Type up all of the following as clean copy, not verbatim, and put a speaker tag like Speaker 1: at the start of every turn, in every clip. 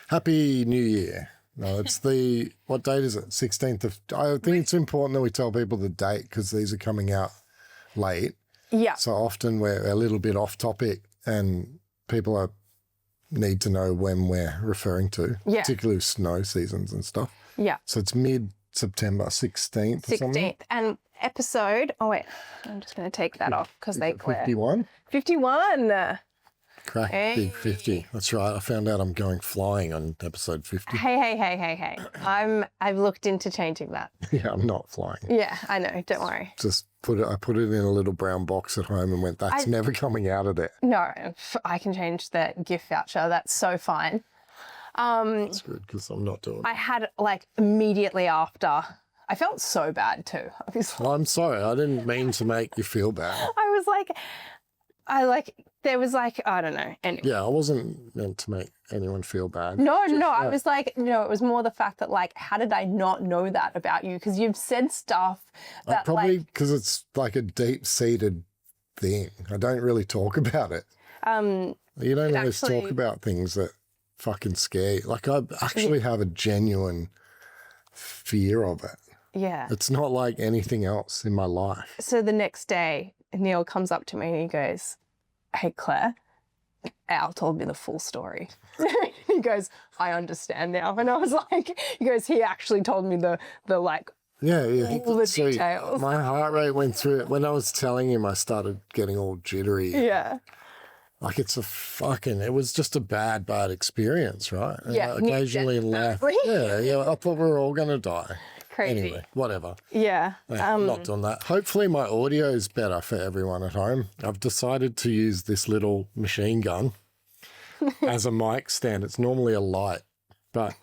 Speaker 1: Happy New Year. No, it's what date is it? 16th of, I think it's important that we tell people the date because these are coming out late.
Speaker 2: Yeah.
Speaker 1: So often we're a little bit off topic and people need to know when we're referring to, particularly snow seasons and stuff.
Speaker 2: Yeah.
Speaker 1: So it's mid-September, 16th or something.
Speaker 2: 16th. And episode, I'm just going to take that off because they glare.
Speaker 1: 51?
Speaker 2: 51.
Speaker 1: Crack, big 50. That's right. I found out I'm going flying on episode 50.
Speaker 2: Hey. I've looked into changing that.
Speaker 1: Yeah, I'm not flying.
Speaker 2: Yeah, I know. Don't worry.
Speaker 1: I put it in a little brown box at home and went, that's never coming out of there.
Speaker 2: No, I can change the gift voucher. That's so fine.
Speaker 1: That's good because I'm not doing it.
Speaker 2: I had immediately after, I felt so bad too.
Speaker 1: Well, I'm sorry. I didn't mean to make you feel bad.
Speaker 2: There was I don't know. Anyway.
Speaker 1: Yeah, I wasn't meant to make anyone feel bad.
Speaker 2: No, I was it was more the fact that how did I not know that about you? Because you've said stuff that
Speaker 1: probably because it's a deep-seated thing. I don't really talk about it. You don't always talk about things that fucking scare you. I actually have a genuine fear of it.
Speaker 2: Yeah.
Speaker 1: It's not like anything else in my life.
Speaker 2: So the next day, Neil comes up to me and he goes, "Hey, Claire, Al told me the full story." He goes, "I understand now." And I was he goes, "He actually told me the
Speaker 1: yeah.
Speaker 2: all the details."
Speaker 1: My heart rate went through it. When I was telling him, I started getting all jittery.
Speaker 2: Yeah.
Speaker 1: It was just a bad experience, right?
Speaker 2: Yeah.
Speaker 1: Occasionally in life. Yeah. I thought we were all going to die.
Speaker 2: Crazy.
Speaker 1: Anyway, whatever.
Speaker 2: Yeah.
Speaker 1: I'm not doing that. Hopefully my audio is better for everyone at home. I've decided to use this little machine gun as a mic stand. It's normally a light, but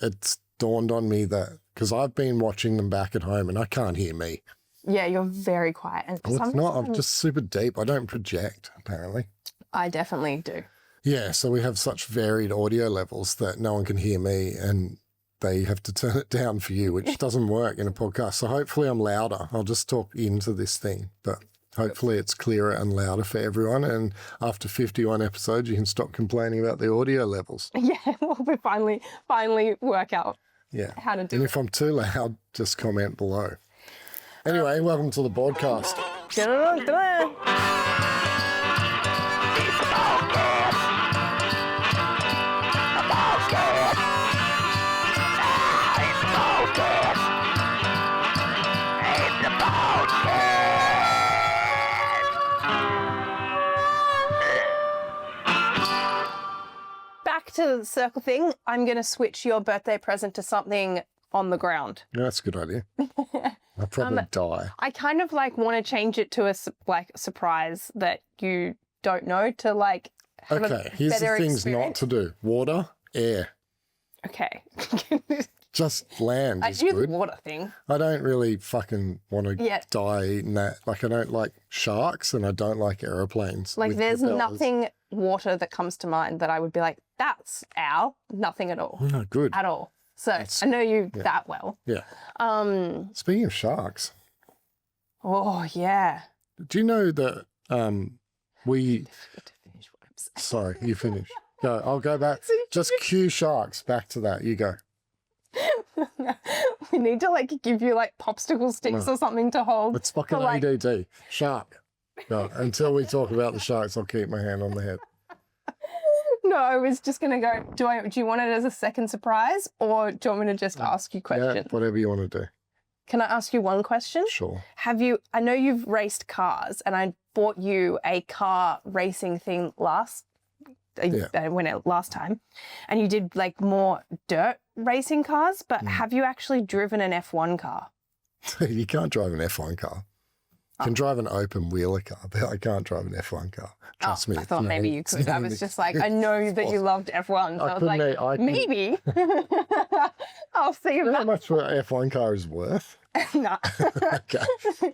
Speaker 1: it's dawned on me that because I've been watching them back at home and I can't hear me.
Speaker 2: Yeah, you're very quiet. And
Speaker 1: well, it's not. I'm just super deep. I don't project, apparently.
Speaker 2: I definitely do.
Speaker 1: Yeah, so we have such varied audio levels that no one can hear me and they have to turn it down for you, which doesn't work in a podcast. So hopefully I'm louder. I'll just talk into this thing, but hopefully it's clearer and louder for everyone. And after 51 episodes, you can stop complaining about the audio levels.
Speaker 2: Yeah, we finally work out how to do it.
Speaker 1: And if I'm too loud, just comment below. Anyway, welcome to the podcast.
Speaker 2: Back to the circle thing, I'm going to switch your birthday present to something on the ground.
Speaker 1: Yeah, that's a good idea. I'll probably die.
Speaker 2: I kind of want to change it to a surprise that you don't know to have
Speaker 1: okay, here's the things
Speaker 2: experience.
Speaker 1: not to do. Water, air.
Speaker 2: Okay.
Speaker 1: Just land
Speaker 2: I
Speaker 1: is
Speaker 2: do
Speaker 1: good.
Speaker 2: the water thing.
Speaker 1: I don't really fucking want to die eating that. I don't like sharks and I don't like aeroplanes.
Speaker 2: There's nothing water that comes to mind that I would be like, that's Al. Nothing at all.
Speaker 1: No, good.
Speaker 2: At all. So I know you that well.
Speaker 1: Yeah. Speaking of sharks.
Speaker 2: Oh, yeah.
Speaker 1: Do you know that we...
Speaker 2: To finish what I'm saying.
Speaker 1: Sorry, you finish. Go. I'll go back. Just cue sharks. Back to that. You go.
Speaker 2: We need to give you popsicle sticks or something to hold.
Speaker 1: It's fucking ADD. Shark. No, until we talk about the sharks, I'll keep my hand on the head.
Speaker 2: No, I was just going to go, do you want it as a second surprise or do you want me to just ask you questions?
Speaker 1: Yeah, whatever you want to do.
Speaker 2: Can I ask you one question?
Speaker 1: Sure.
Speaker 2: I know you've raced cars and I bought you a car racing thing last time and you did like more dirt racing cars, but have you actually driven an F1 car?
Speaker 1: You can't drive an F1 car. You can drive an open wheeler car, but I can't drive an F1 car. Trust me.
Speaker 2: I thought maybe you could. I was just like, I know that you loved F1. So I was like, maybe. I'll see
Speaker 1: You know how
Speaker 2: about
Speaker 1: much an F1 car is worth?
Speaker 2: No.
Speaker 1: Okay.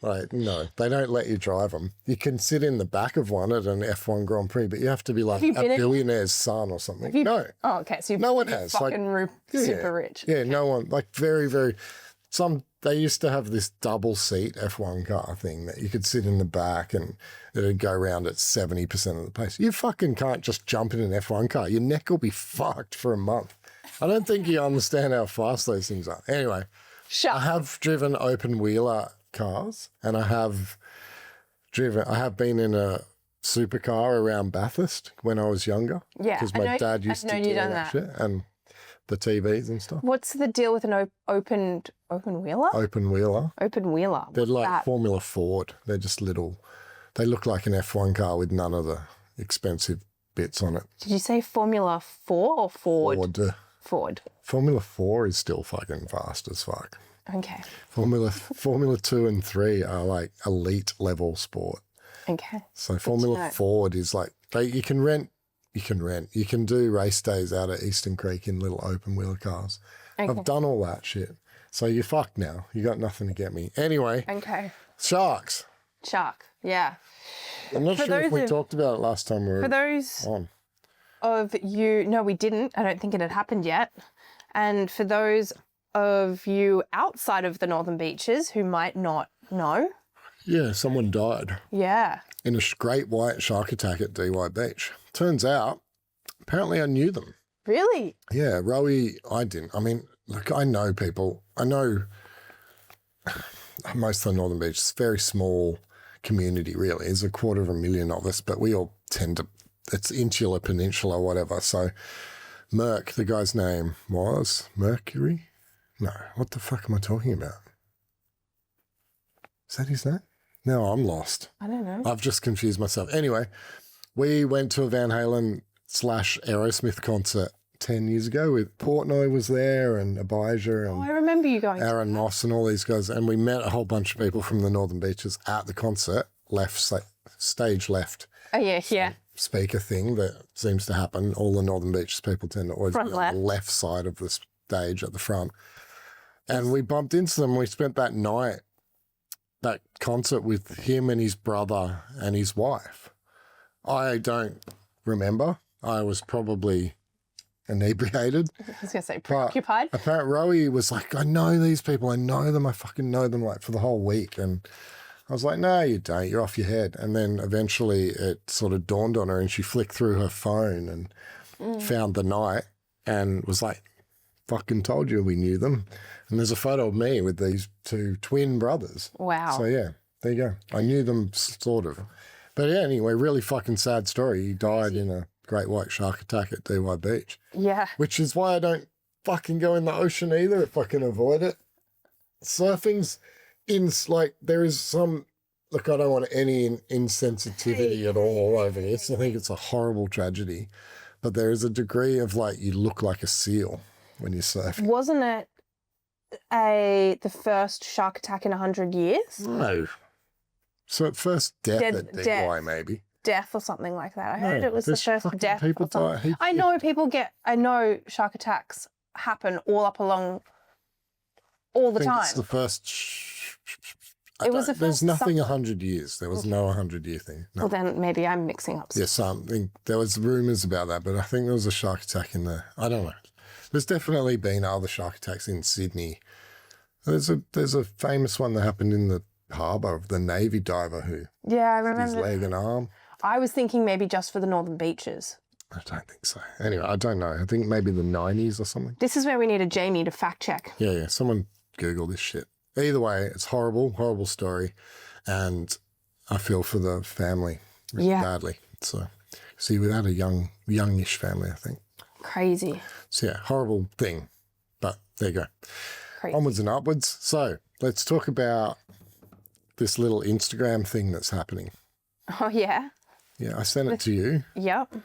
Speaker 1: Like, no, they don't let you drive them. You can sit in the back of one at an F1 Grand Prix, but you have to be like a billionaire's son or something. No.
Speaker 2: Oh, okay. So
Speaker 1: no one has.
Speaker 2: Fucking super rich.
Speaker 1: Yeah, no one. Like very, very. Some they used to have this double seat F1 car thing that you could sit in the back and it'd go around at 70% of the pace. You fucking can't just jump in an F1 car. Your neck will be fucked for a month. I don't think you understand how fast those things are. Anyway, I have driven open wheeler cars and I have been in a supercar around Bathurst when I was younger.
Speaker 2: Yeah.
Speaker 1: Because my dad used to do that shit and the TVs and stuff.
Speaker 2: What's the deal with an open wheeler?
Speaker 1: Open wheeler.
Speaker 2: Open wheeler.
Speaker 1: They're
Speaker 2: What's
Speaker 1: like
Speaker 2: that?
Speaker 1: Formula Ford. They're just little. They look like an F1 car with none of the expensive bits on it.
Speaker 2: Did you say Formula 4 or Ford? Ford.
Speaker 1: Formula 4 is still fucking fast as fuck.
Speaker 2: Okay.
Speaker 1: Formula 2 and 3 are like elite level sport.
Speaker 2: Okay.
Speaker 1: So Formula Ford is like, you can do race days out at Eastern Creek in little open wheeler cars.
Speaker 2: Okay.
Speaker 1: I've done all that shit. So you're fucked now. You got nothing to get me. Anyway.
Speaker 2: Okay.
Speaker 1: Sharks.
Speaker 2: Shark. Yeah.
Speaker 1: I'm not sure if we talked about it last time we were
Speaker 2: for those
Speaker 1: on.
Speaker 2: Of you, no, we didn't. I don't think it had happened yet. And for those of you outside of the Northern Beaches who might not know.
Speaker 1: Yeah, someone died.
Speaker 2: Yeah.
Speaker 1: In a great white shark attack at DY Beach. Turns out, apparently I knew them.
Speaker 2: Really?
Speaker 1: Yeah, Rowie, I didn't. I mean, look, I know people. I know most of the Northern Beach. It's a very small community, really. There's 250,000 of us, but we all tend to, it's insular, peninsula, whatever. So Merc, the guy's name was Mercury? No, what the fuck am I talking about? Is that his name? No, I'm lost.
Speaker 2: I don't know.
Speaker 1: I've just confused myself. Anyway, we went to a Van Halen / Aerosmith concert 10 years ago with Portnoy was there and Abijah and
Speaker 2: I remember you going
Speaker 1: Aaron Moss and all these guys. And we met a whole bunch of people from the Northern Beaches at the concert, stage left.
Speaker 2: Oh, yeah.
Speaker 1: Speaker thing that seems to happen. All the Northern Beaches people tend to always be on the left side of the stage at the front. And we bumped into them. We spent that night, that concert with him and his brother and his wife. I don't remember. I was probably inebriated.
Speaker 2: I was going to say preoccupied.
Speaker 1: Apparently, Rowie was like, I know these people. I know them. I fucking know them like for the whole week. And I was like, no, you don't. You're off your head. And then eventually it sort of dawned on her and she flicked through her phone and found the night and was like, fucking told you we knew them. And there's a photo of me with these two twin brothers.
Speaker 2: Wow.
Speaker 1: So, yeah, there you go. I knew them sort of. But yeah, anyway, really fucking sad story. He died in a great white shark attack at DY Beach.
Speaker 2: Yeah.
Speaker 1: Which is why I don't fucking go in the ocean either if I can avoid it. Surfing's there is some, look, I don't want any insensitivity at all over this. I think it's a horrible tragedy. But there is a degree of you look like a seal when you're surfing.
Speaker 2: Wasn't it the first shark attack in 100 years?
Speaker 1: No. So at first death at DY maybe.
Speaker 2: Death or something like that. I heard it was the first death.
Speaker 1: People die.
Speaker 2: I know shark attacks happen all up along all the time.
Speaker 1: It's the first. There's nothing 100 years. There was no 100-year thing. No.
Speaker 2: Well, then maybe I'm mixing up.
Speaker 1: Yeah, something. There was rumours about that, but I think there was a shark attack in there. I don't know. There's definitely been other shark attacks in Sydney. There's a famous one that happened in the harbour of the Navy diver who
Speaker 2: I remember
Speaker 1: his leg and arm.
Speaker 2: I was thinking maybe just for the Northern Beaches.
Speaker 1: I don't think so. Anyway, I don't know. I think maybe the 90s or something.
Speaker 2: This is where we need a Jamie to fact check.
Speaker 1: Yeah. Someone Google this shit. Either way, it's horrible, horrible story. And I feel for the family really badly. So, see, we had a youngish family, I think.
Speaker 2: Crazy.
Speaker 1: So, yeah, horrible thing. But there you go.
Speaker 2: Crazy.
Speaker 1: Onwards and upwards. So, let's talk about this little Instagram thing that's happening.
Speaker 2: Oh, yeah?
Speaker 1: Yeah, I sent it to you.
Speaker 2: Yep.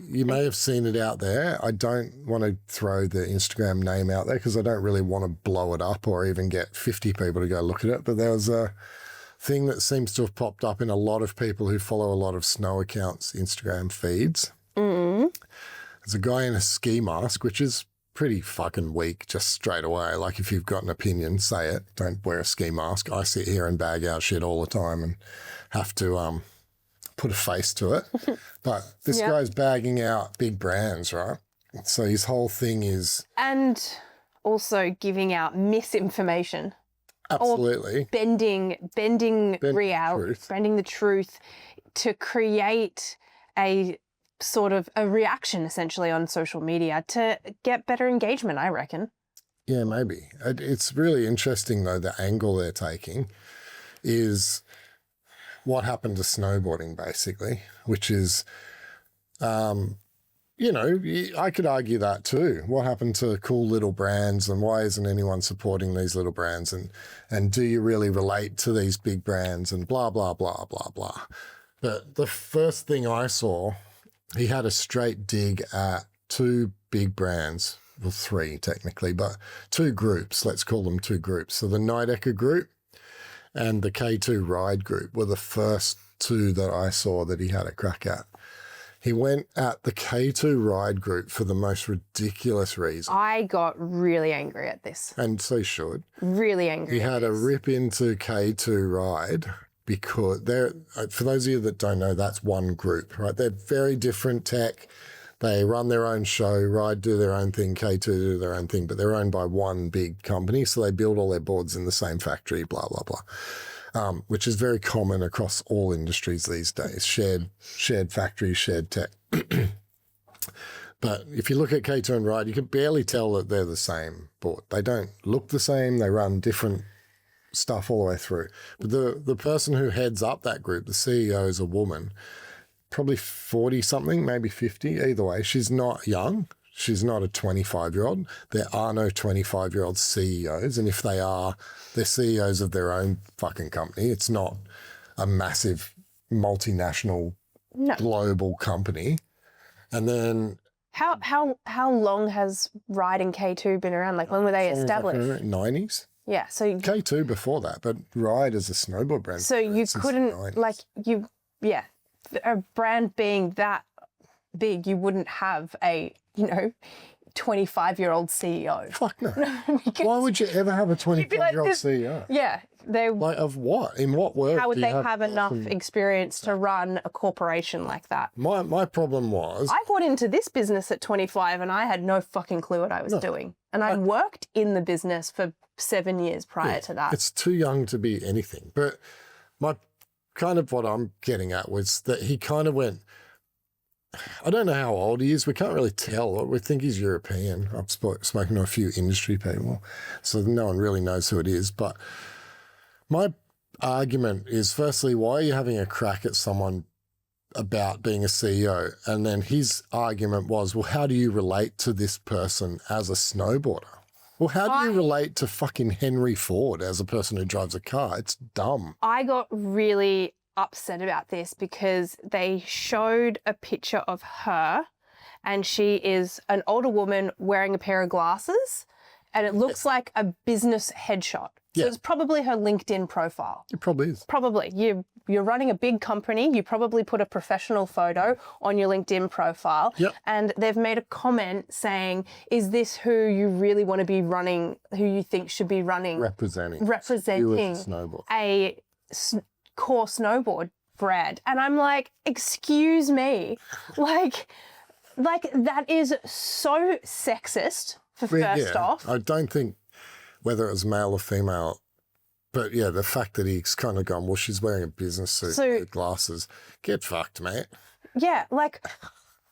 Speaker 1: You may have seen it out there. I don't want to throw the Instagram name out there because I don't really want to blow it up or even get 50 people to go look at it. But there was a thing that seems to have popped up in a lot of people who follow a lot of snow accounts' Instagram feeds. Mm-hmm. There's a guy in a ski mask, which is pretty fucking weak just straight away. Like if you've got an opinion, say it. Don't wear a ski mask. I sit here and bag out shit all the time and have to put a face to it. But this guy's bagging out big brands, right? So his whole thing is...
Speaker 2: And also giving out misinformation.
Speaker 1: Absolutely.
Speaker 2: Or bending reality,
Speaker 1: truth.
Speaker 2: bending the truth to create a sort of a reaction essentially on social media to get better engagement, I reckon.
Speaker 1: Yeah, maybe. It's really interesting though, the angle they're taking is what happened to snowboarding basically, which is, you know, I could argue that too. What happened to cool little brands and why isn't anyone supporting these little brands? And do you really relate to these big brands and blah, blah, blah, blah, blah. But the first thing I saw, he had a straight dig at two big brands, well, three technically, but two groups, let's call them two groups. So the Nidecker group and the K2 Ride group were the first two that I saw that he had a crack at. He went at the K2 Ride group for the most ridiculous reason.
Speaker 2: I got really angry at this.
Speaker 1: And so should.
Speaker 2: Really angry.
Speaker 1: He had a rip into K2 Ride because they're, for those of you that don't know, that's one group, right? They're very different tech. They run their own show, Ride do their own thing, K2 do their own thing, but they're owned by one big company. So they build all their boards in the same factory, blah, blah, blah, which is very common across all industries these days, shared factories, shared tech. But if you look at K2 and Ride, you can barely tell that they're the same board. They don't look the same. They run different stuff all the way through. But the person who heads up that group, the CEO, is a woman, probably 40-something, maybe 50. Either way, she's not young. She's not a 25-year-old. There are no 25-year-old CEOs. And if they are, they're CEOs of their own fucking company. It's not a massive multinational global company. And then...
Speaker 2: How long has Ride and K2 been around? Like when were they established?
Speaker 1: 90s.
Speaker 2: Yeah, so...
Speaker 1: K2 before that, but Ride is a snowboard brand.
Speaker 2: So you couldn't, like, a brand being that big, you wouldn't have a, 25-year-old CEO.
Speaker 1: Fuck no. Why would you ever have a 25-year-old CEO?
Speaker 2: Yeah. They,
Speaker 1: like, of what? In what world?
Speaker 2: How would they have enough experience to run a corporation like that?
Speaker 1: My problem was...
Speaker 2: I bought into this business at 25 and I had no fucking clue what I was doing. And I worked in the business for 7 years prior to that.
Speaker 1: It's too young to be anything. But kind of what I'm getting at was that he kind of went... I don't know how old he is. We can't really tell. We think he's European. I've spoken to a few industry people, so no one really knows who it is. But my argument is, firstly, why are you having a crack at someone about being a CEO? And then his argument was, well, how do you relate to this person as a snowboarder? Well, how do you relate to fucking Henry Ford as a person who drives a car? It's dumb.
Speaker 2: I got really upset about this because they showed a picture of her and she is an older woman wearing a pair of glasses and it looks like a business headshot. So it's probably her LinkedIn profile.
Speaker 1: It probably is.
Speaker 2: Probably. You're running a big company. You probably put a professional photo on your LinkedIn profile.
Speaker 1: Yep.
Speaker 2: And they've made a comment saying, is this who you really want to be running, who you think should be running?
Speaker 1: Representing
Speaker 2: snowboard. A core snowboard brand. And I'm like, excuse me. like that is so sexist for first off.
Speaker 1: I don't think whether it was male or female, but yeah, the fact that he's kind of gone, well, she's wearing a business suit with glasses. Get fucked, mate.
Speaker 2: Yeah, like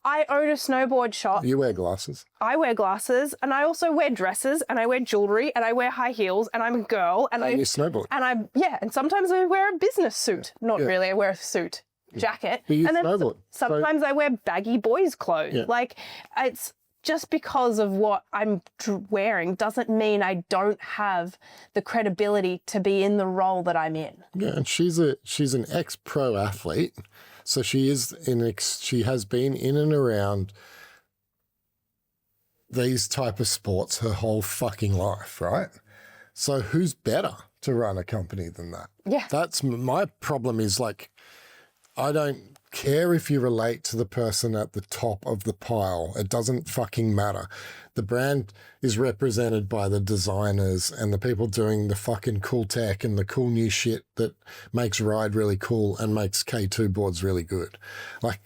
Speaker 2: I own a snowboard shop.
Speaker 1: You wear glasses.
Speaker 2: I wear glasses and I also wear dresses and I wear jewelry and I wear high heels and I'm a girl and
Speaker 1: you snowboard.
Speaker 2: And sometimes I wear a business suit. Not really, I wear a suit, jacket.
Speaker 1: But you
Speaker 2: and then
Speaker 1: snowboard.
Speaker 2: Sometimes I wear baggy boys' clothes.
Speaker 1: Yeah.
Speaker 2: Like it's just because of what I'm wearing doesn't mean I don't have the credibility to be in the role that I'm in.
Speaker 1: Yeah, and she's an ex-pro athlete. So she has been in and around these type of sports her whole fucking life, right? So who's better to run a company than that?
Speaker 2: Yeah.
Speaker 1: That's my problem is like, I don't care if you relate to the person at the top of the pile. It doesn't fucking matter. The brand is represented by the designers and the people doing the fucking cool tech and the cool new shit that makes Ride really cool and makes K2 boards really good. Like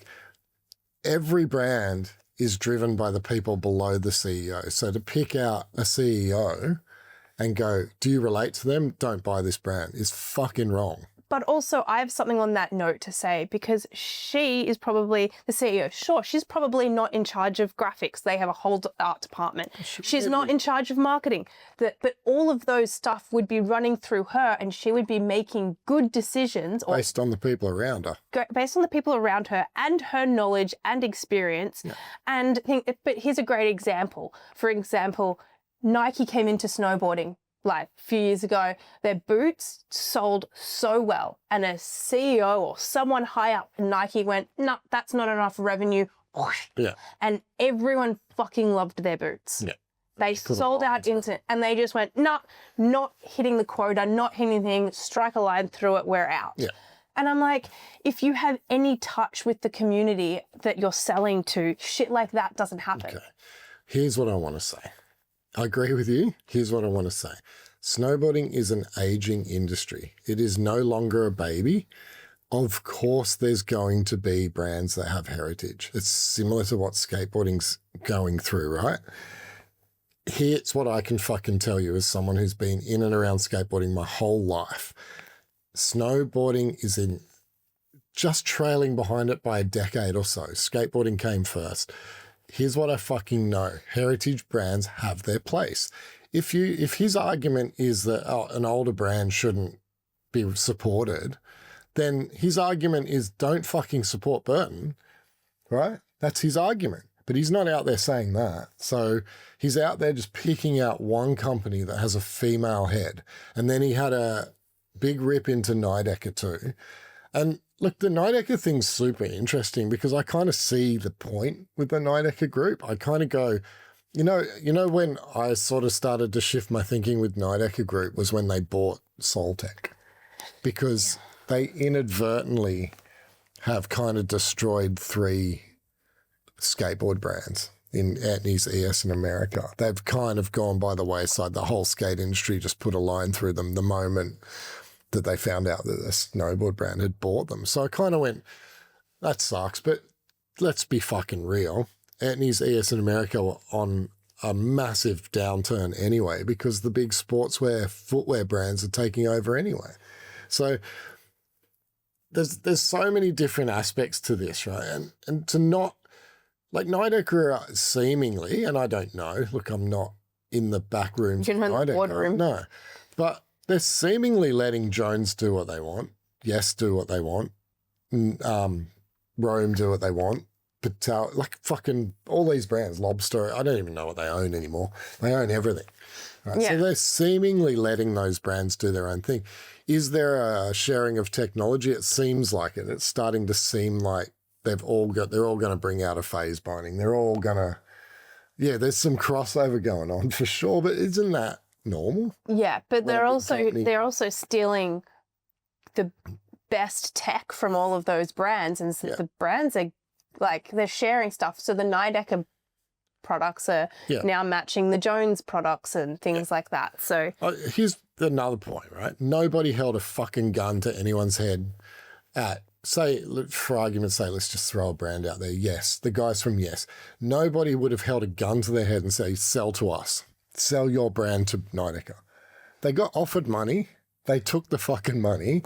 Speaker 1: every brand is driven by the people below the CEO. So to pick out a CEO and go, do you relate to them? Don't buy this brand is fucking wrong.
Speaker 2: But also, I have something on that note to say, because she is probably the CEO. Sure, she's probably not in charge of graphics. They have a whole art department. She's not in charge of marketing. But all of those stuff would be running through her, and she would be making good decisions.
Speaker 1: Based on the people around her.
Speaker 2: Based on the people around her and her knowledge and experience. Yeah. But here's a great example. For example, Nike came into snowboarding like a few years ago. Their boots sold so well, and a CEO or someone high up in Nike went, no, that's not enough revenue.
Speaker 1: Yeah.
Speaker 2: And everyone fucking loved their boots. Yeah. They sold out instant, and they just went, no, not hitting the quota, not hitting anything, strike a line through it, we're out. Yeah. And I'm like, if you have any touch with the community that you're selling to, shit like that doesn't happen.
Speaker 1: Okay. Here's what I want to say. I agree with you. Here's what I want to say. Snowboarding is an aging industry. It is no longer a baby. Of course, there's going to be brands that have heritage. It's similar to what skateboarding's going through, right? Here's what I can fucking tell you as someone who's been in and around skateboarding my whole life. Snowboarding is in just trailing behind it by a decade or so. Skateboarding came first. Here's what I fucking know. Heritage brands have their place. If his argument is that an older brand shouldn't be supported, then his argument is don't fucking support Burton, right? That's his argument. But he's not out there saying that. So he's out there just picking out one company that has a female head. And then he had a big rip into Nidecker too. And look, the Nidecker thing's super interesting because I kind of see the point with the Nidecker group. I kind of go, you know, when I sort of started to shift my thinking with Nidecker group was when they bought Soltech, because they inadvertently have kind of destroyed 3 skateboard brands in Etnies, ES, and America. They've kind of gone by the wayside. The whole skate industry just put a line through them the moment that they found out that a snowboard brand had bought them. So I kind of went, that sucks, but let's be fucking real. Etnies, ES, and America were on a massive downturn anyway because the big sportswear, footwear brands are taking over anyway. So there's so many different aspects to this, right? And to not, like Nidecker seemingly, and I don't know, look, I'm not in the back rooms of Nidecker. No, but they're seemingly letting Jones do what they want. Yes, do what they want. Rome do what they want. Patel, like fucking all these brands, Lobster, I don't even know what they own anymore. They own everything. Right? Yeah. So they're seemingly letting those brands do their own thing. Is there a sharing of technology? It seems like it. It's starting to seem like they're all going to bring out a phase binding. They're all going to, there's some crossover going on for sure, but isn't that normal? Yeah,
Speaker 2: but they're also stealing the best tech from all of those brands, and so the brands are like they're sharing stuff. So the Nidecker products are now matching the Jones products and things like that. So
Speaker 1: here's another point, right? Nobody held a fucking gun to anyone's head at, say, for argument's sake, let's just throw a brand out there. Yes, the guys from Yes. Nobody would have held a gun to their head and say, sell to us. Sell your brand to Nidecker. They got offered money. They took the fucking money,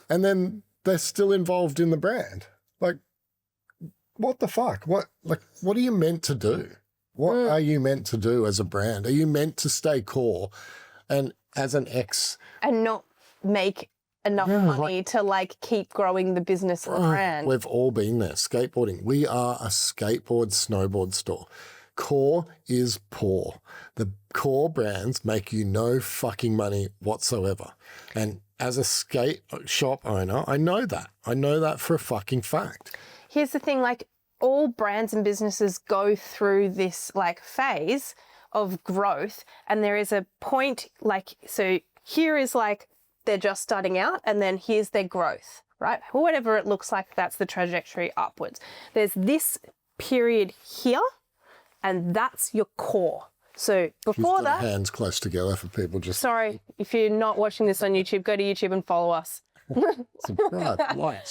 Speaker 1: and then they're still involved in the brand. Like, what the fuck? What are you meant to do? What are you meant to do as a brand? Are you meant to stay core and as an ex
Speaker 2: and not make enough money to keep growing the business of the brand?
Speaker 1: We've all been there. Skateboarding. We are a skateboard, snowboard store. Core is poor. The core brands make you no fucking money whatsoever. And as a skate shop owner, I know that. I know that for a fucking fact.
Speaker 2: Here's the thing, all brands and businesses go through this phase of growth, and there is a point so here is they're just starting out, and then here's their growth, right? Whatever it looks like, that's the trajectory upwards. There's this period here, and that's your core. So before that,
Speaker 1: hands close together for people just.
Speaker 2: Sorry, if you're not watching this on YouTube, go to YouTube and follow us.
Speaker 1: Subscribe, like.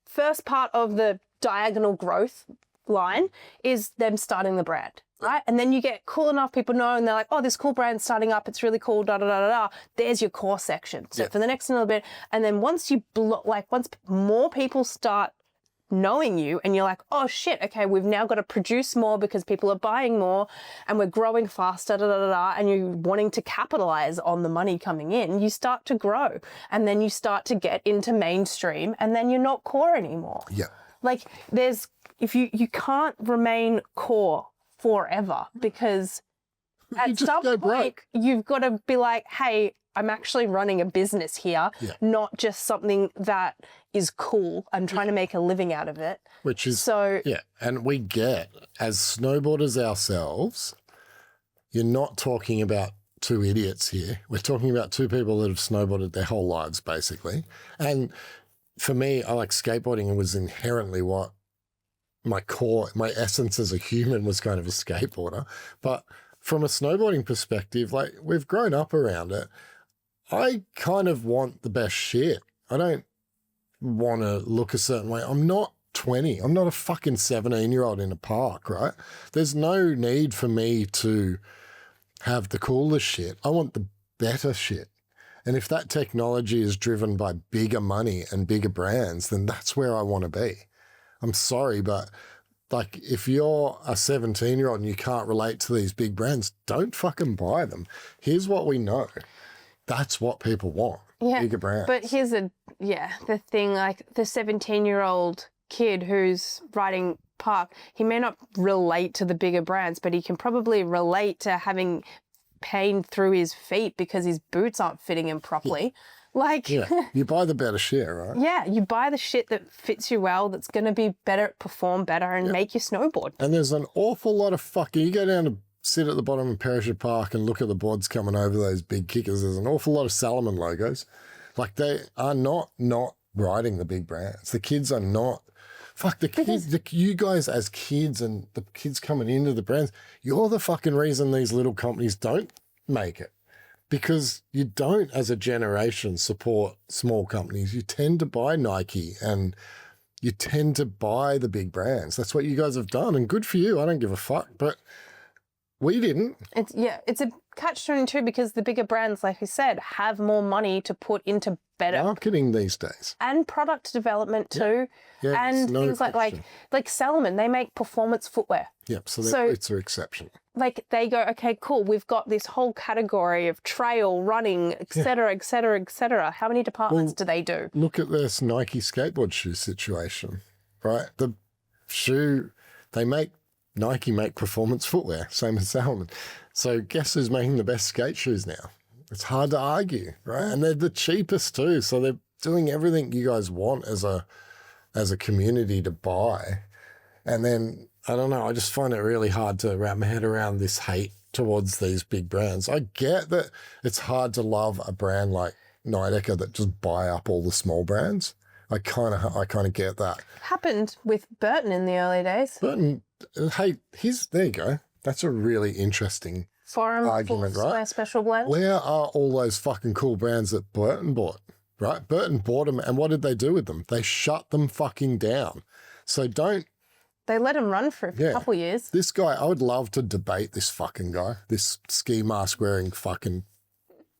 Speaker 2: First part of the diagonal growth line is them starting the brand, right? And then you get cool enough people know, and they're like, oh, this cool brand's starting up. It's really cool, da, da, da, da, da. There's your core section. So for the next little bit, and then once you, once more people start knowing you and you're like, oh shit, okay, we've now got to produce more because people are buying more and we're growing faster, da, da, da, da, and you're wanting to capitalize on the money coming in, you start to grow and then you start to get into mainstream and then you're not core anymore.
Speaker 1: Yeah.
Speaker 2: Like if you can't remain core forever because at some point you've got to be like, hey, I'm actually running a business here, not just something that is cool. I'm trying to make a living out of it.
Speaker 1: Which is, and we get, as snowboarders ourselves, you're not talking about two idiots here. We're talking about two people that have snowboarded their whole lives, basically. And for me, I like skateboarding was inherently what my core, my essence as a human was kind of a skateboarder. But from a snowboarding perspective, like we've grown up around it. I kind of want the best shit. I don't want to look a certain way. I'm not 20. I'm not a fucking 17-year-old in a park, right? There's no need for me to have the coolest shit. I want the better shit. And if that technology is driven by bigger money and bigger brands, then that's where I want to be. I'm sorry, but like if you're a 17-year-old and you can't relate to these big brands, don't fucking buy them. Here's what we know. That's what people want, bigger brands.
Speaker 2: But here's the thing, like the 17-year-old kid who's riding park, he may not relate to the bigger brands, but he can probably relate to having pain through his feet because his boots aren't fitting him properly. Like,
Speaker 1: you buy the better shit, right?
Speaker 2: Yeah, you buy the shit that fits you well, that's going to be better, perform better, and make you snowboard.
Speaker 1: And there's an awful lot of fucking, you go down to sit at the bottom of Parachute Park and look at the boards coming over those big kickers. There's an awful lot of Salomon logos. Like they are not riding the big brands. The kids are not. Fuck the kids. You guys as kids and the kids coming into the brands, you're the fucking reason these little companies don't make it. Because you don't, as a generation, support small companies. You tend to buy Nike and you tend to buy the big brands. That's what you guys have done. And good for you. I don't give a fuck. But we didn't.
Speaker 2: It's a catch-22 because the bigger brands, like I said, have more money to put into better
Speaker 1: marketing these days
Speaker 2: and product development too, and things like Salomon. They make performance footwear.
Speaker 1: Yep. So it's an exception.
Speaker 2: Like they go, okay, cool. We've got this whole category of trail running, et cetera, et cetera, et cetera. How many departments do they do?
Speaker 1: Look at this Nike skateboard shoe situation, right? The shoe Nike make performance footwear, same as Salomon. So guess who's making the best skate shoes now? It's hard to argue, right? And they're the cheapest too. So they're doing everything you guys want as a community to buy. And then, I don't know, I just find it really hard to wrap my head around this hate towards these big brands. I get that it's hard to love a brand like Nidecker that just buy up all the small brands. I kind of get that.
Speaker 2: Happened with Burton in the early days.
Speaker 1: Burton, hey, there you go. That's a really interesting argument, right?
Speaker 2: Special blend.
Speaker 1: Where are all those fucking cool brands that Burton bought, right? Burton bought them, and what did they do with them? They shut them fucking down. So
Speaker 2: They let him run for a couple years.
Speaker 1: This guy, I would love to debate this fucking guy, this ski mask wearing fucking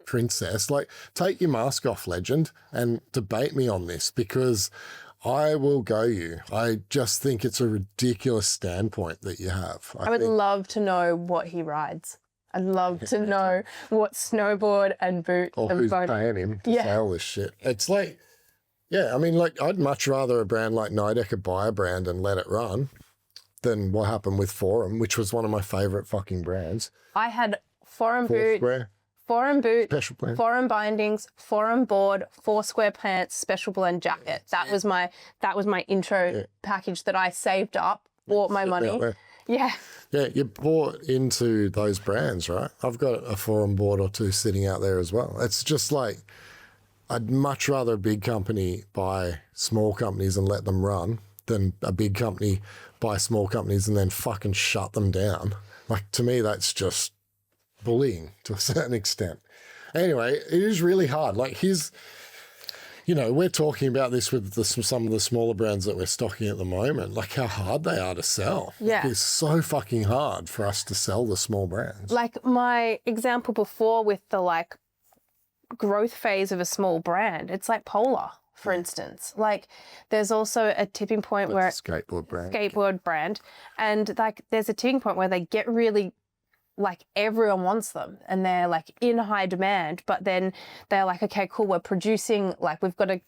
Speaker 1: princess. Like, take your mask off, legend, and debate me on this because I will go you. I just think it's a ridiculous standpoint that you have.
Speaker 2: I would love to know what he rides. I'd love to know what snowboard and boot
Speaker 1: or
Speaker 2: and
Speaker 1: who's
Speaker 2: boat.
Speaker 1: paying him to say all this shit. It's like, I mean, like, I'd much rather a brand like Nidecker buy a brand and let it run than what happened with Forum, which was one of my favourite fucking brands.
Speaker 2: I had Forum boot, Forum boot,
Speaker 1: special blend,
Speaker 2: Forum bindings, Forum board, Foursquare pants, special blend jacket. That was my intro package that I saved up, bought my money. Yeah,
Speaker 1: you bought into those brands, right? I've got a Forum board or two sitting out there as well. It's just like, I'd much rather a big company buy small companies and let them run than a big company buy small companies and then fucking shut them down. Like, to me, that's just bullying to a certain extent. Anyway, it is really hard. Like, you know, we're talking about this with some of the smaller brands that we're stocking at the moment, like how hard they are to sell.
Speaker 2: Yeah.
Speaker 1: It's so fucking hard for us to sell the small brands.
Speaker 2: Like my example before with the like growth phase of a small brand, it's like Polar, for instance. Like there's also a tipping point where skateboard brand, and like there's a tipping point where they get really like everyone wants them and they're like in high demand, but then they're like, okay, cool, we're producing, like we've got to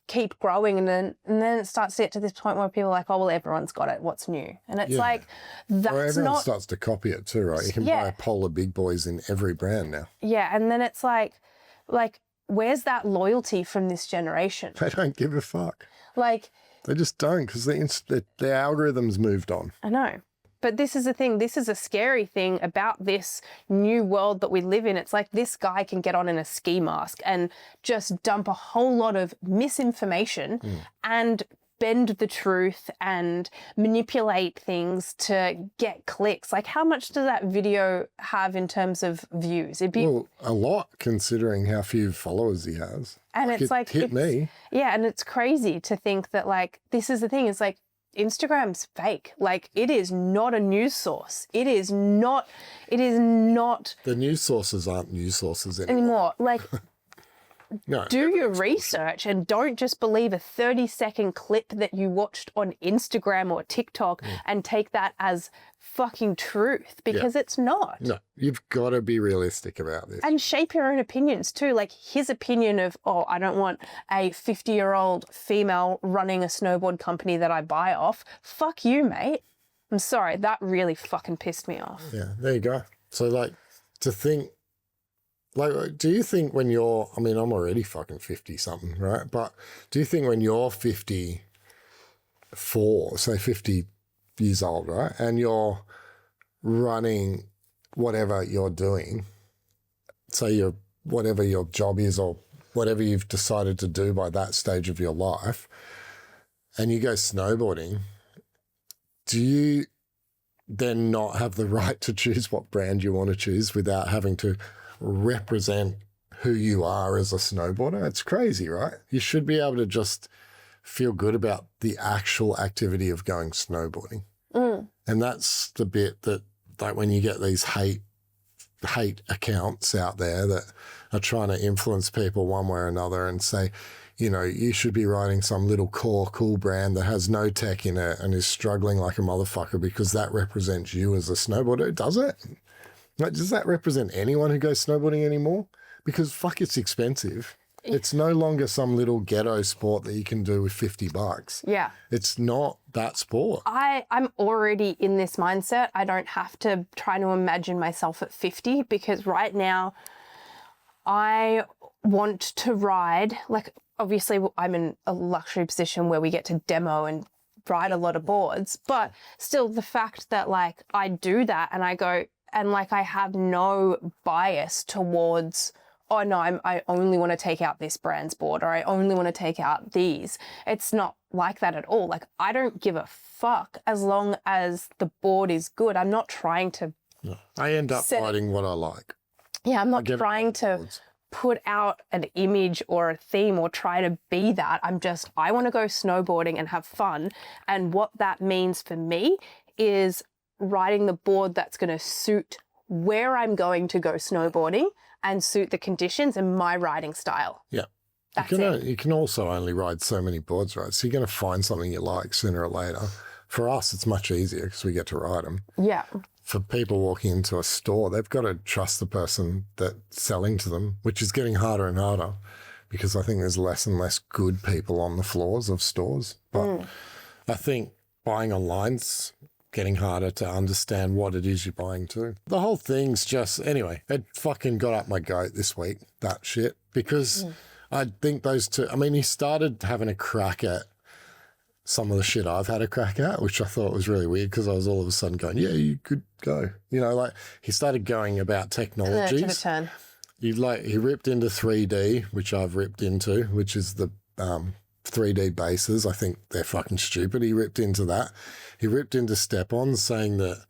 Speaker 2: keep growing, and then it starts to get to this point where people are like, oh well, everyone's got it, what's new? And it's like that's
Speaker 1: or everyone
Speaker 2: not
Speaker 1: starts to copy it too, right? You can buy Polar Big Boys in every brand now.
Speaker 2: Yeah, and then it's like where's that loyalty from this generation?
Speaker 1: They don't give a fuck.
Speaker 2: Like
Speaker 1: they just don't, because the algorithms moved on.
Speaker 2: I know. But this is the thing, this is a scary thing about this new world that we live in. It's like this guy can get on in a ski mask and just dump a whole lot of misinformation and bend the truth and manipulate things to get clicks. Like how much does that video have in terms of views?
Speaker 1: Well, a lot, considering how few followers he has.
Speaker 2: And it's like
Speaker 1: hit me.
Speaker 2: Yeah, and it's crazy to think that like this is the thing. It's like Instagram's fake. Like it is not a news source. It is not. The
Speaker 1: news sources aren't news sources anymore.
Speaker 2: Like
Speaker 1: no,
Speaker 2: do your research and don't just believe a 30-second clip that you watched on Instagram or TikTok and take that as fucking truth, because it's not.
Speaker 1: No, you've got to be realistic about this.
Speaker 2: And shape your own opinions too. Like his opinion of, oh, I don't want a 50-year-old female running a snowboard company that I buy off. Fuck you, mate. I'm sorry, that really fucking pissed me off.
Speaker 1: Yeah, there you go. So like to think, like, do you think when you're, I mean, I'm already fucking 50 something, right? But do you think when you're 54, say 50 years old, right? And you're running whatever you're doing, say you're, whatever your job is or whatever you've decided to do by that stage of your life, and you go snowboarding, do you then not have the right to choose what brand you want to choose without having to represent who you are as a snowboarder? It's crazy, right? You should be able to just feel good about the actual activity of going snowboarding. And that's the bit that, like, when you get these hate accounts out there that are trying to influence people one way or another and say, you know, you should be riding some little core cool brand that has no tech in it and is struggling like a motherfucker because that represents you as a snowboarder. Does it? Like, does that represent anyone who goes snowboarding anymore? Because fuck, it's expensive. It's no longer some little ghetto sport that you can do with $50.
Speaker 2: Yeah.
Speaker 1: It's not that sport.
Speaker 2: I'm already in this mindset. I don't have to try to imagine myself at 50, because right now I want to ride, like, obviously I'm in a luxury position where we get to demo and ride a lot of boards, but still the fact that like I do that and I go, and like I have no bias towards, oh no, I only want to take out this brand's board, or I only want to take out these. It's not like that at all. Like I don't give a fuck as long as the board is good. I'm not trying to.
Speaker 1: No. I end up riding what I like.
Speaker 2: Yeah, I'm not trying to put out an image or a theme or try to be that. I want to go snowboarding and have fun. And what that means for me is riding the board that's going to suit where I'm going to go snowboarding and suit the conditions and my riding style.
Speaker 1: Yeah.
Speaker 2: That's
Speaker 1: you can also only ride so many boards, right? So you're going to find something you like sooner or later. For us, it's much easier because we get to ride them.
Speaker 2: Yeah.
Speaker 1: For people walking into a store, they've got to trust the person that's selling to them, which is getting harder and harder because I think there's less and less good people on the floors of stores. But I think buying online's getting harder to understand what it is you're buying too. The whole thing's just, anyway, it fucking got up my goat this week, that shit, because I think those two, I mean, he started having a crack at some of the shit I've had a crack at, which I thought was really weird because I was all of a sudden going, yeah, you could go. You know, like he started going about technologies.
Speaker 2: Took a turn.
Speaker 1: He ripped into 3D, which I've ripped into, which is the 3D bases. I think they're fucking stupid. He ripped into that. He ripped into step-ons, saying that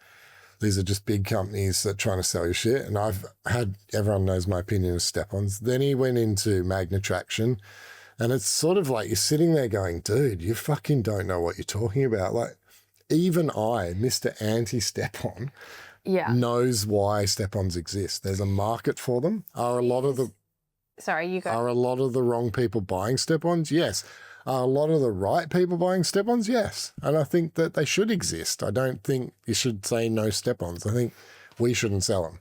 Speaker 1: these are just big companies that are trying to sell you shit. And everyone knows my opinion of step-ons. Then he went into magnet traction And it's sort of like you're sitting there going, dude, you fucking don't know what you're talking about. Like, even I, Mr. Anti-Step-On, knows why step-ons exist. There's a market for them. Are a lot of the wrong people buying step-ons? Yes. Are a lot of the right people buying step-ons? Yes. And I think that they should exist. I don't think you should say no step-ons. I think we shouldn't sell them.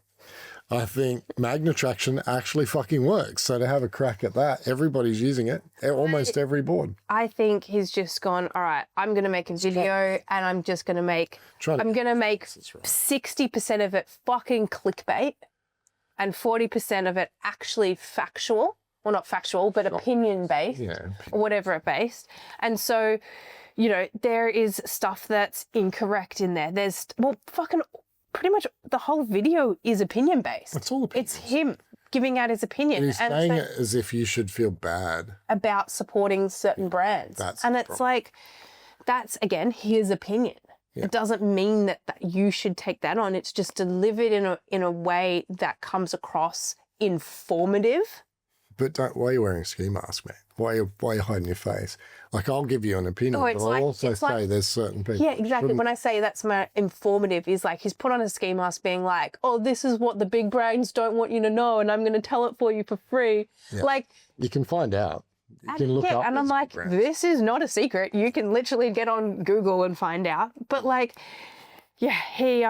Speaker 1: I think magnet traction actually fucking works. So to have a crack at that, everybody's using it, almost every board.
Speaker 2: I think he's just gone, all right, I'm going to make a video and I'm just going to make, 60% of it fucking clickbait and 40% of it actually factual. Well, not factual, but opinion-based or whatever it based. And so, you know, there is stuff that's incorrect in there. There's, pretty much the whole video is opinion-based.
Speaker 1: It's all opinions.
Speaker 2: It's him giving out his opinion.
Speaker 1: And he's saying it as if you should feel bad
Speaker 2: about supporting certain brands. It's like, that's, again, his opinion. Yeah. It doesn't mean that you should take that on. It's just delivered in a way that comes across informative.
Speaker 1: But why are you wearing a ski mask, mate? Why are you hiding your face? Like, I'll give you an opinion, but I'll also say there's certain people.
Speaker 2: Yeah, exactly. When I say that's my informative, is like he's put on a ski mask being like, oh, this is what the big brands don't want you to know, and I'm going to tell it for you for free. Yeah. Like,
Speaker 1: you can find out. You can look up.
Speaker 2: And I'm like, this is not a secret. You can literally get on Google and find out. But like, yeah, he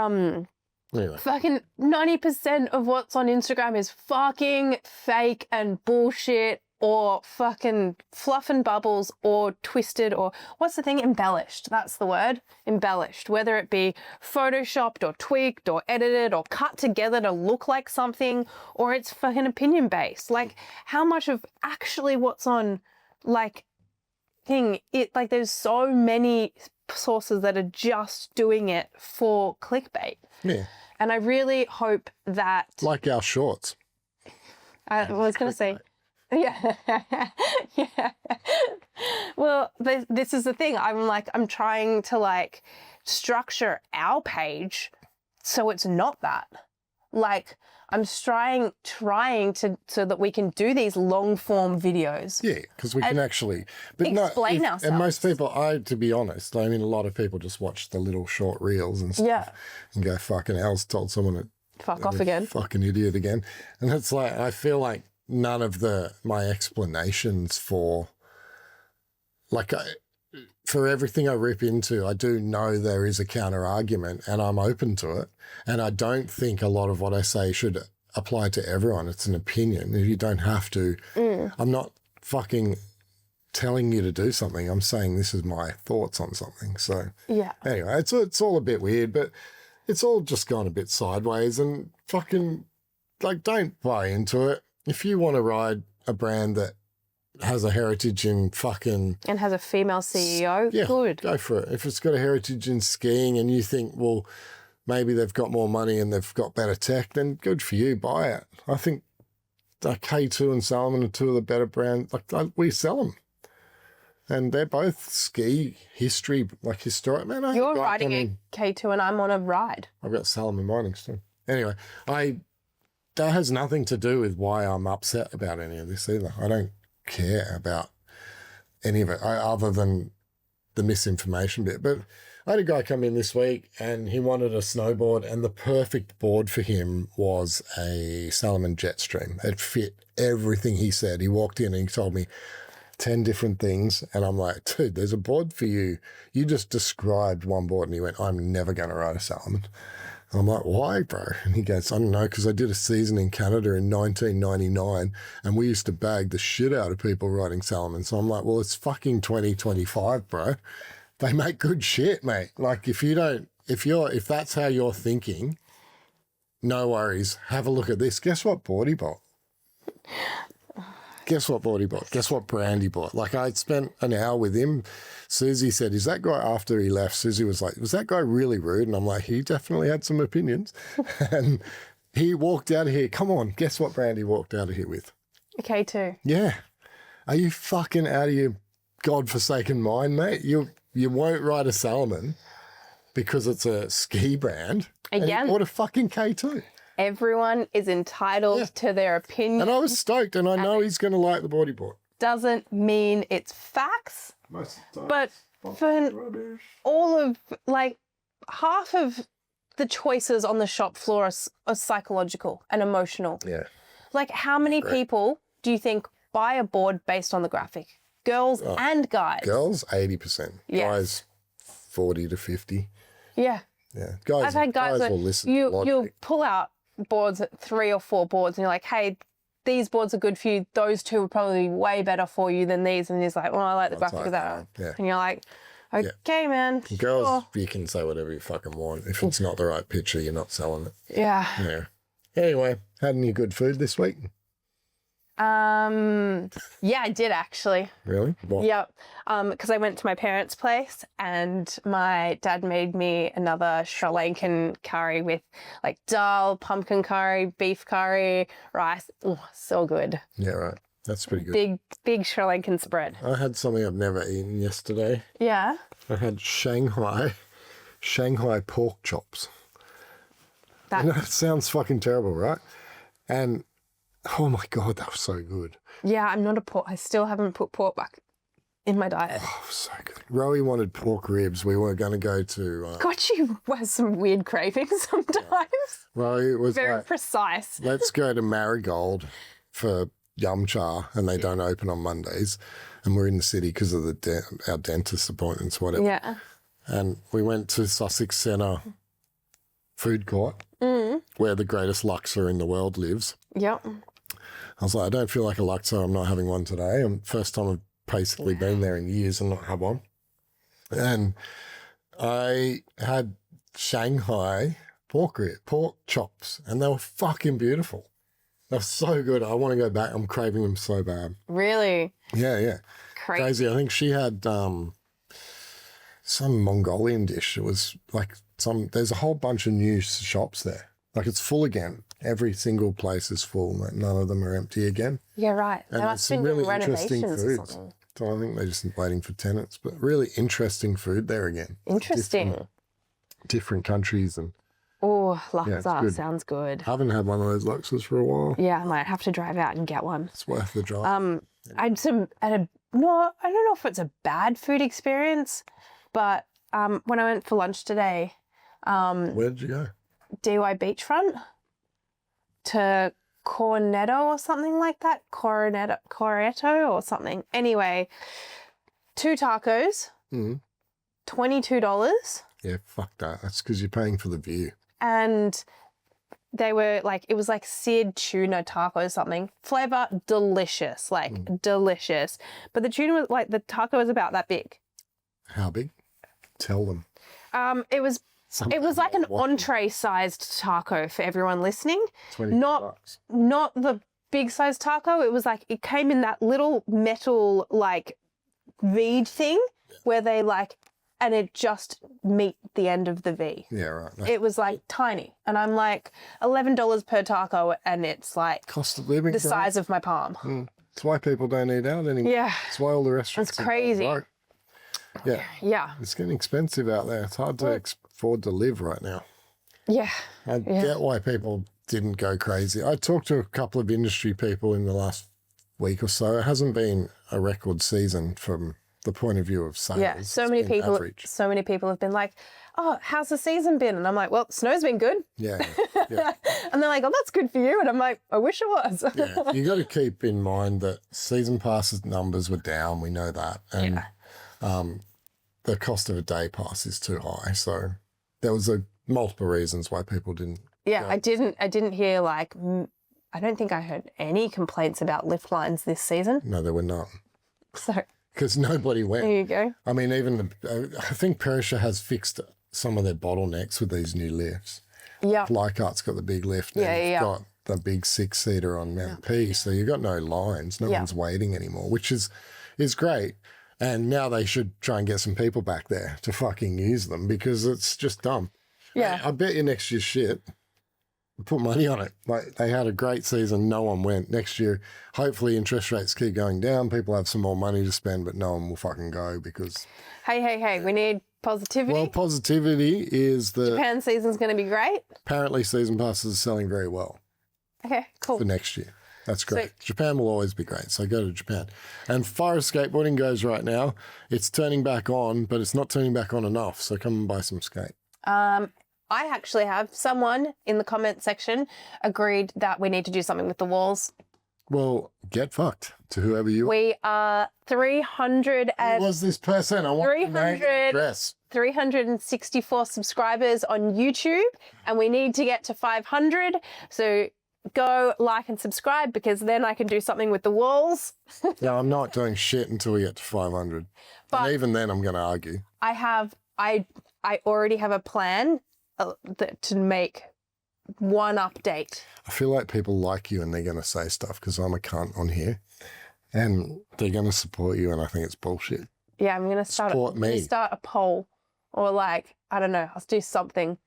Speaker 1: Anyway.
Speaker 2: Fucking 90% of what's on Instagram is fucking fake and bullshit or fucking fluff and bubbles or twisted or what's the thing? Embellished. That's the word. Embellished. Whether it be photoshopped or tweaked or edited or cut together to look like something or it's fucking opinion based. Like how much of actually what's on like there's so many sources that are just doing it for clickbait.
Speaker 1: Yeah.
Speaker 2: And I really hope that...
Speaker 1: Like our shorts.
Speaker 2: I was going to say... Yeah. Yeah. Well, this is the thing. I'm trying to structure our page so it's not that. Like, I'm trying to so that we can do these long form videos.
Speaker 1: Yeah, because we can actually
Speaker 2: explain ourselves.
Speaker 1: And most people, to be honest, I mean, a lot of people just watch the little short reels and stuff and go, fucking hell's told someone to
Speaker 2: fuck off again.
Speaker 1: Fucking idiot again. And it's like, I feel like none of my explanations for for everything I rip into, I do know there is a counter argument and I'm open to it. And I don't think a lot of what I say should apply to everyone. It's an opinion. You don't have to. I'm not fucking telling you to do something. I'm saying this is my thoughts on something. So anyway, it's all a bit weird, but it's all just gone a bit sideways and fucking don't buy into it. If you want to ride a brand that has a heritage in fucking...
Speaker 2: And has a female CEO, good.
Speaker 1: Go for it. If it's got a heritage in skiing and you think, well, maybe they've got more money and they've got better tech, then good for you, buy it. I think K2 and Salomon are two of the better brands. We sell them. And they're both ski history, historic. Man,
Speaker 2: you're riding a K2 and I'm on a ride.
Speaker 1: I've got Salomon riding still. Anyway, that has nothing to do with why I'm upset about any of this either. I don't care about any of it other than the misinformation bit. But I had a guy come in this week and he wanted a snowboard and the perfect board for him was a Salomon Jetstream. It fit everything he said. He walked in and he told me 10 different things and I'm like, dude, there's a board for you. You just described one board. And he went, I'm never going to ride a Salomon. I'm like, why, bro? And he goes, I don't know, because I did a season in Canada in 1999 and we used to bag the shit out of people riding Salomon. So I'm like, well, it's fucking 2025, bro. They make good shit, mate. If that's how you're thinking, no worries. Have a look at this. Guess what board he bought? Guess what board he bought? Guess what brand he bought? I spent an hour with him. Susie said, is that guy, after he left, Susie was like, was that guy really rude? And I'm like, he definitely had some opinions. And he walked out of here. Come on, guess what brand he walked out of here with?
Speaker 2: A K2.
Speaker 1: Yeah. Are you fucking out of your godforsaken mind, mate? You won't ride a Salomon because it's a ski brand.
Speaker 2: Again.
Speaker 1: What a fucking K2.
Speaker 2: Everyone is entitled to their opinion.
Speaker 1: And I was stoked, and I know he's going to like the board he bought.
Speaker 2: doesn't mean it's facts.
Speaker 1: Most of the time,
Speaker 2: But for all of, like, half of the choices on the shop floor are psychological and emotional.
Speaker 1: Yeah.
Speaker 2: Like, how many people do you think buy a board based on the graphic? Girls and guys.
Speaker 1: Girls, 80%.
Speaker 2: Yes.
Speaker 1: Guys, 40 to 50.
Speaker 2: Yeah.
Speaker 1: Yeah. Guys,
Speaker 2: I've had guys
Speaker 1: will listen to
Speaker 2: you'll
Speaker 1: logic.
Speaker 2: pull out boards, 3 or 4 boards, and you're like, hey, these boards are good for you. Those 2 would probably be way better for you than these. And he's like, well, I like the graphic of that.
Speaker 1: Yeah.
Speaker 2: And you're like, okay, man.
Speaker 1: Girls,
Speaker 2: sure.
Speaker 1: you can say whatever you fucking want. If it's not the right picture, you're not selling it.
Speaker 2: Yeah.
Speaker 1: Yeah. Anyway, had any good food this week?
Speaker 2: Yeah, I did actually.
Speaker 1: Really? What?
Speaker 2: Yep. Because I went to my parents' place and my dad made me another Sri Lankan curry with like dal, pumpkin curry, beef curry, rice. Oh, so good.
Speaker 1: Yeah, right. That's pretty good.
Speaker 2: Big Sri Lankan spread.
Speaker 1: I had something I've never eaten yesterday.
Speaker 2: Yeah.
Speaker 1: I had Shanghai pork chops. That sounds fucking terrible, right? And oh my God, that was so good.
Speaker 2: Yeah, I'm not a pork. I still haven't put pork back in my diet.
Speaker 1: Oh, so good. Rowie wanted pork ribs. We were going to go to...
Speaker 2: God, you have some weird cravings sometimes.
Speaker 1: Rowie was
Speaker 2: Very
Speaker 1: like,
Speaker 2: precise.
Speaker 1: let's go to Marigold for yum cha, and they don't open on Mondays. And we're in the city because of our dentist appointments, whatever.
Speaker 2: Yeah.
Speaker 1: And we went to Sussex Centre food court, where the greatest Luxor in the world lives.
Speaker 2: Yep.
Speaker 1: I was like, I don't feel like a Luxor. I'm not having one today. First time I've basically been there in years and not had one. And I had Shanghai pork chops, and they were fucking beautiful. They were so good. I want to go back. I'm craving them so bad.
Speaker 2: Really?
Speaker 1: Yeah. Crazy. I think she had some Mongolian dish. It was like there's a whole bunch of new shops there. Like it's full again. Every single place is full. Like none of them are empty again.
Speaker 2: Yeah, right.
Speaker 1: And
Speaker 2: They must have been doing renovations or something.
Speaker 1: So I think they're just waiting for tenants. But really interesting food there again.
Speaker 2: Interesting.
Speaker 1: Different countries. And
Speaker 2: Oh, Luxor
Speaker 1: good.
Speaker 2: Sounds good.
Speaker 1: I haven't had one of those Luxors for a while.
Speaker 2: Yeah, I might have to drive out and get one.
Speaker 1: It's worth the drive.
Speaker 2: I had I don't know if it's a bad food experience, but when I went for lunch today,
Speaker 1: Where did you go?
Speaker 2: DY Beachfront to Cornetto or something like that. Cornetto or something. Anyway, 2 tacos, $22.
Speaker 1: Yeah, fuck that. That's because you're paying for the view.
Speaker 2: And they were like, it was like seared tuna taco or something. Flavor, delicious, delicious. But the tuna was like, the taco was about that big.
Speaker 1: How big? Tell them.
Speaker 2: It was like an entree-sized taco for everyone listening.
Speaker 1: $20.
Speaker 2: Not the big-sized taco. It was like, it came in that little metal, like, V thing where they like, and it just meet the end of the V.
Speaker 1: Yeah, right.
Speaker 2: It was like tiny. And I'm like, $11 per taco, and it's like
Speaker 1: Cost of living.
Speaker 2: the size of my palm.
Speaker 1: That's why people don't eat out anymore.
Speaker 2: Yeah.
Speaker 1: That's why all the restaurants
Speaker 2: It's crazy.
Speaker 1: are broke. Yeah.
Speaker 2: Yeah.
Speaker 1: It's getting expensive out there. It's hard to afford to live right now.
Speaker 2: Yeah.
Speaker 1: I get why people didn't go crazy. I talked to a couple of industry people in the last week or so. It hasn't been a record season from the point of view of sales.
Speaker 2: Yeah. So many people have been like, oh, how's the season been? And I'm like, well, snow's been good.
Speaker 1: Yeah.
Speaker 2: And they're like, oh, that's good for you. And I'm like, I wish it was.
Speaker 1: Yeah. You got to keep in mind that season passes numbers were down. We know that. And the cost of a day pass is too high. So there was multiple reasons why people didn't.
Speaker 2: Yeah, I didn't hear like, I don't think I heard any complaints about lift lines this season.
Speaker 1: No, there were none.
Speaker 2: So
Speaker 1: because nobody went.
Speaker 2: there you go.
Speaker 1: I mean, even I think Perisher has fixed some of their bottlenecks with these new lifts.
Speaker 2: Yeah.
Speaker 1: Leichhardt's got the big lift. And you've got the big 6-seater on Mount P. So you've got no lines. No one's waiting anymore, which is great. And now they should try and get some people back there to fucking use them because it's just dumb.
Speaker 2: Yeah.
Speaker 1: I bet you next year's shit. Put money on it. Like they had a great season. No one went. Next year, hopefully interest rates keep going down. People have some more money to spend, but no one will fucking go because...
Speaker 2: Hey, we need positivity.
Speaker 1: Well, positivity is the...
Speaker 2: Japan season's going to be great.
Speaker 1: Apparently season passes are selling very well
Speaker 2: Okay, cool.
Speaker 1: for next year. That's great. Japan will always be great, so go to Japan. And far as skateboarding goes right now, it's turning back on, but it's not turning back on enough, so come and buy some skate.
Speaker 2: I actually have someone in the comment section agreed that we need to do something with the walls.
Speaker 1: Well, get fucked to whoever you are.
Speaker 2: We are 300 and...
Speaker 1: Who was this person? I want
Speaker 2: 364 subscribers on YouTube, and we need to get to 500. So go like and subscribe, because then I can do something with the walls.
Speaker 1: Yeah, I'm not doing shit until we get to 500.
Speaker 2: But
Speaker 1: and even then, I'm going to argue.
Speaker 2: I already have a plan to make one update.
Speaker 1: I feel like people like you and they're going to say stuff because I'm a cunt on here, and they're going to support you, and I think it's bullshit.
Speaker 2: Yeah, I'm going to start a poll, or like, I don't know, I'll do something,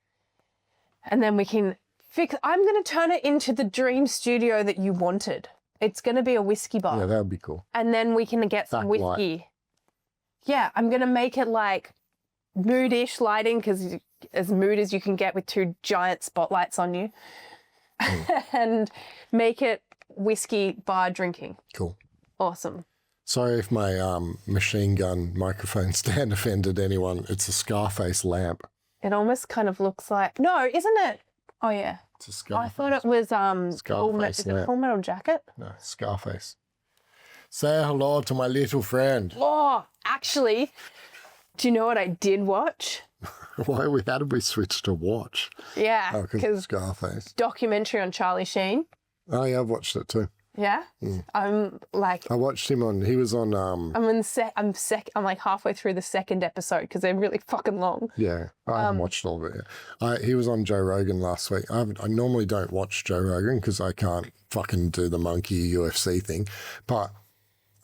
Speaker 2: and then we can fix. I'm going to turn it into the dream studio that you wanted. It's going to be a whiskey bar.
Speaker 1: Yeah, that would be cool.
Speaker 2: And then we can get some whiskey. Yeah, I'm going to make it like moodish lighting, because as mood as you can get with 2 giant spotlights on you. And make it whiskey bar drinking.
Speaker 1: Cool.
Speaker 2: Awesome.
Speaker 1: Sorry if my machine gun microphone stand offended anyone. It's a Scarface lamp.
Speaker 2: It almost kind of looks like... No, isn't it? Oh, yeah.
Speaker 1: It's a Scarface.
Speaker 2: I thought it was
Speaker 1: Scarface
Speaker 2: is it Full Metal Jacket?
Speaker 1: No, Scarface. Say hello to my little friend.
Speaker 2: Oh, actually, do you know what I did watch?
Speaker 1: How did we switch to watch?
Speaker 2: Yeah,
Speaker 1: Oh, because Scarface.
Speaker 2: Documentary on Charlie Sheen.
Speaker 1: Oh, yeah, I've watched it too.
Speaker 2: Yeah? I'm like...
Speaker 1: I watched him on... He was on...
Speaker 2: I'm like halfway through the second episode, because they're really fucking long.
Speaker 1: Yeah, I haven't watched all of it yet. He was on Joe Rogan last week. I normally don't watch Joe Rogan because I can't fucking do the monkey UFC thing. But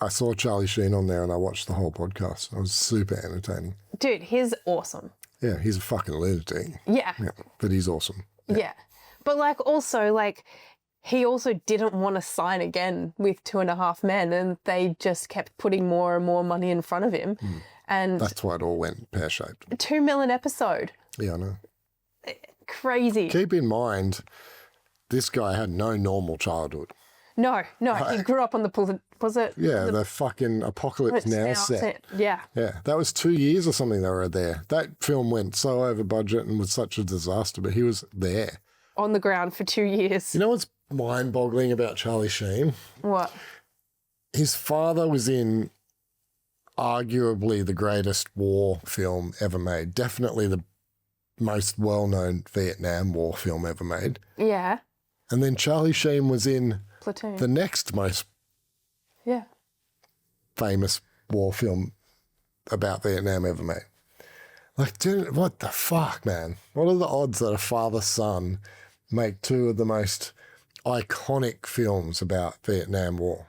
Speaker 1: I saw Charlie Sheen on there and I watched the whole podcast. It was super entertaining.
Speaker 2: Dude, he's awesome.
Speaker 1: Yeah, he's a fucking lunatic.
Speaker 2: Yeah.
Speaker 1: But he's awesome.
Speaker 2: Yeah. But like also like he also didn't want to sign again with 2.5 Men, and they just kept putting more and more money in front of him. And
Speaker 1: that's why it all went pear-shaped.
Speaker 2: 2 million episode.
Speaker 1: Yeah, I know.
Speaker 2: Crazy.
Speaker 1: Keep in mind, this guy had no normal childhood.
Speaker 2: No, he grew up on the
Speaker 1: the fucking Apocalypse Now set.
Speaker 2: Yeah.
Speaker 1: Yeah, that was 2 years or something they were there. That film went so over budget and was such a disaster, but he was there.
Speaker 2: On the ground for 2 years.
Speaker 1: You know what's mind-boggling about Charlie Sheen?
Speaker 2: What?
Speaker 1: His father was in arguably the greatest war film ever made. Definitely the most well-known Vietnam War film ever made.
Speaker 2: Yeah.
Speaker 1: And then Charlie Sheen was in
Speaker 2: Platoon.
Speaker 1: the next most famous war film about Vietnam ever made. Like, dude, what the fuck, man? What are the odds that a father-son make 2 of the most iconic films about Vietnam War?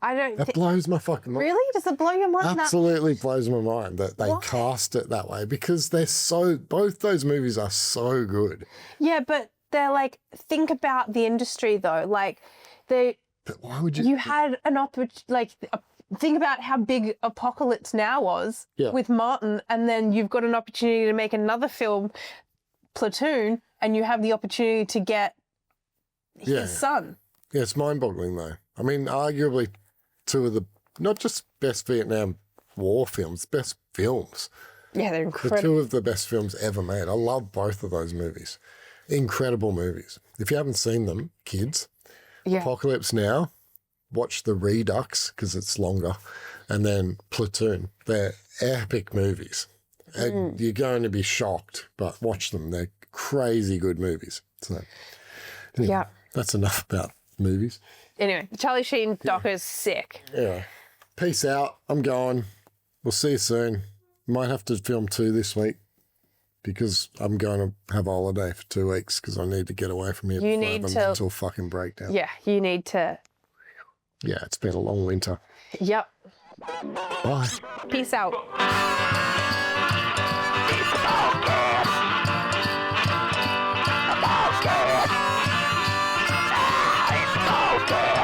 Speaker 1: That blows my fucking mind.
Speaker 2: Really? Does it blow your mind?
Speaker 1: Absolutely blows my mind that they cast it that way, because both those movies are so good.
Speaker 2: Yeah, but they're like, think about the industry though. Like, but
Speaker 1: why would you?
Speaker 2: You had an opportunity, think about how big Apocalypse Now was with Martin, and then you've got an opportunity to make another film, Platoon, and you have the opportunity to get his son.
Speaker 1: Yeah, it's mind-boggling though. I mean, arguably 2 of the, not just best Vietnam War films, best films.
Speaker 2: Yeah, they're incredible.
Speaker 1: 2 of the best films ever made. I love both of those movies. Incredible movies. If you haven't seen them, kids, Apocalypse Now, watch The Redux because it's longer, and then Platoon. They're epic movies. And you're going to be shocked, but watch them. They're crazy good movies. So, anyway, that's enough about movies.
Speaker 2: Anyway, Charlie Sheen doc is sick.
Speaker 1: Yeah. Peace out. I'm going. We'll see you soon. Might have to film 2 this week because I'm going to have a holiday for 2 weeks because I need to get away from here until fucking breakdown.
Speaker 2: Yeah, you need to.
Speaker 1: Yeah, it's been a long winter.
Speaker 2: Yep.
Speaker 1: Bye.
Speaker 2: Peace out.
Speaker 3: It's